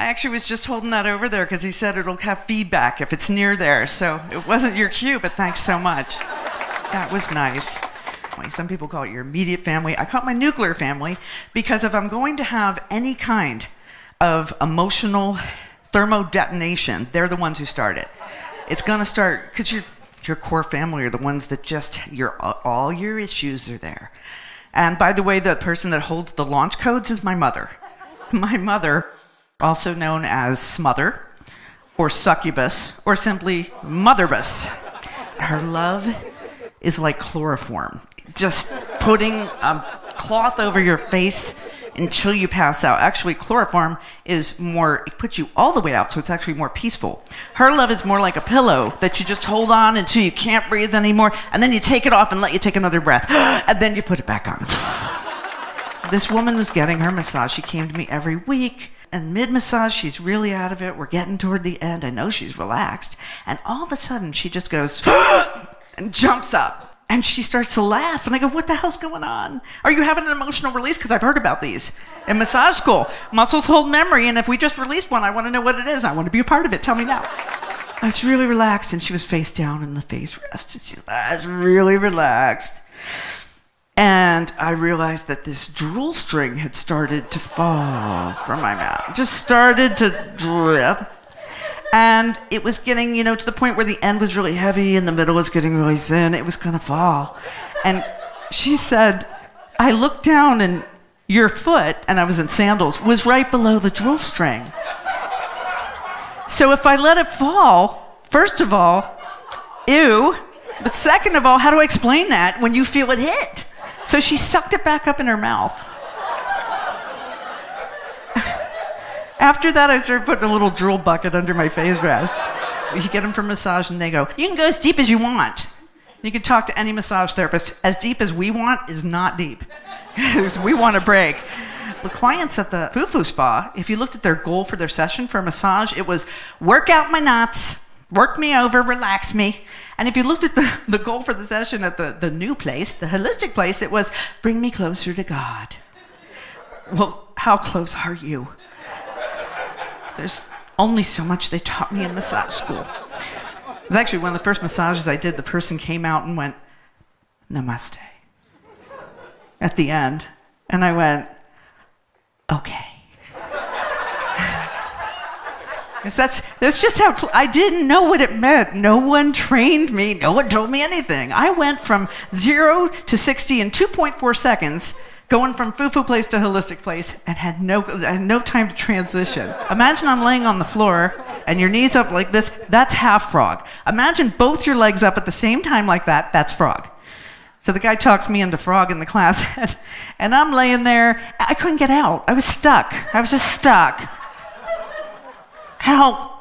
actually was just holding that over there because he said it'll have feedback if it's near there. So it wasn't your cue, but thanks so much. That was nice. Some people call it your immediate family. I call it my nuclear family because if I'm going to have any kind of emotional thermodetonation, they're the ones who start it. It's going to start because your core family are the ones that just, all your issues are there. And by the way, the person that holds the launch codes is my mother. My mother, also known as Smother, or Succubus, or simply Motherbus. Her love is like chloroform. Just putting a cloth over your face until you pass out. Actually, chloroform is more, it puts you all the way out, so it's actually more peaceful. Her love is more like a pillow that you just hold on until you can't breathe anymore, and then you take it off and let you take another breath, and then you put it back on. This woman was getting her massage. She came to me every week, and mid-massage, she's really out of it. We're getting toward the end. I know she's relaxed, and all of a sudden, she just goes and jumps up. And she starts to laugh, and I go, what the hell's going on? Are you having an emotional release? Because I've heard about these in massage school. Muscles hold memory, and if we just released one, I want to know what it is. I want to be a part of it. Tell me now. I was really relaxed, and she was face down in the face rest, and she was really relaxed. And I realized that this drool string had started to fall from my mouth. Just started to drip. And it was getting, to the point where the end was really heavy and the middle was getting really thin. It was going to fall. And she said, I looked down and your foot, and I was in sandals, was right below the drool string. So if I let it fall, first of all, ew. But second of all, how do I explain that when you feel it hit? So she sucked it back up in her mouth. After that, I started putting a little drool bucket under my face rest. You get them for massage, and they go, you can go as deep as you want. You can talk to any massage therapist. As deep as we want is not deep. Because we want a break. The clients at the Foo-Foo Spa, if you looked at their goal for their session for a massage, it was work out my knots, work me over, relax me. And if you looked at the goal for the session at the new place, the holistic place, it was bring me closer to God. Well, how close are you? There's only so much they taught me in massage school. It was actually one of the first massages I did. The person came out and went, namaste, at the end. And I went, okay. That's just how, I didn't know what it meant. No one trained me. No one told me anything. I went from 0 to 60 in 2.4 seconds, going from Foo-Foo place to holistic place, and had no time to transition. Imagine I'm laying on the floor and your knees up like this. That's half frog. Imagine both your legs up at the same time like that. That's frog. So the guy talks me into frog in the class, and I'm laying there. I couldn't get out. I was stuck. I was just stuck. Help.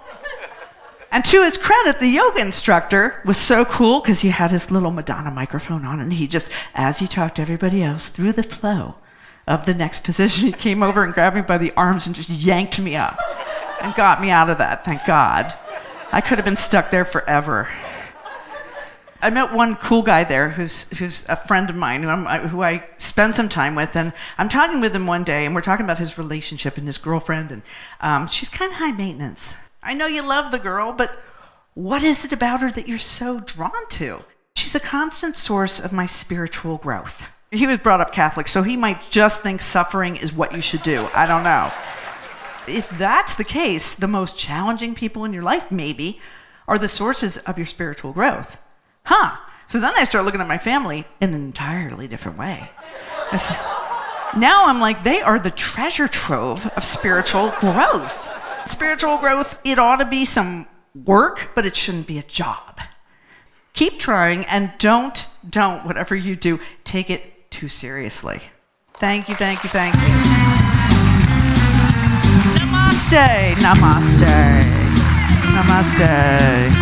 And to his credit, the yoga instructor was so cool because he had his little Madonna microphone on, and he just, as he talked to everybody else, through the flow of the next position, he came over and grabbed me by the arms and just yanked me up and got me out of that, thank God. I could have been stuck there forever. I met one cool guy there who's a friend of mine who I spend some time with, and I'm talking with him one day, and we're talking about his relationship and his girlfriend, and she's kind of high maintenance. I know you love the girl, but what is it about her that you're so drawn to? She's a constant source of my spiritual growth. He was brought up Catholic, so he might just think suffering is what you should do. I don't know. If that's the case, the most challenging people in your life, maybe, are the sources of your spiritual growth. So then I start looking at my family in an entirely different way. Now I'm like, they are the treasure trove of spiritual growth. Spiritual growth, it ought to be some work, but it shouldn't be a job. Keep trying, and don't, whatever you do, take it too seriously. Thank you. Namaste. Namaste. Namaste.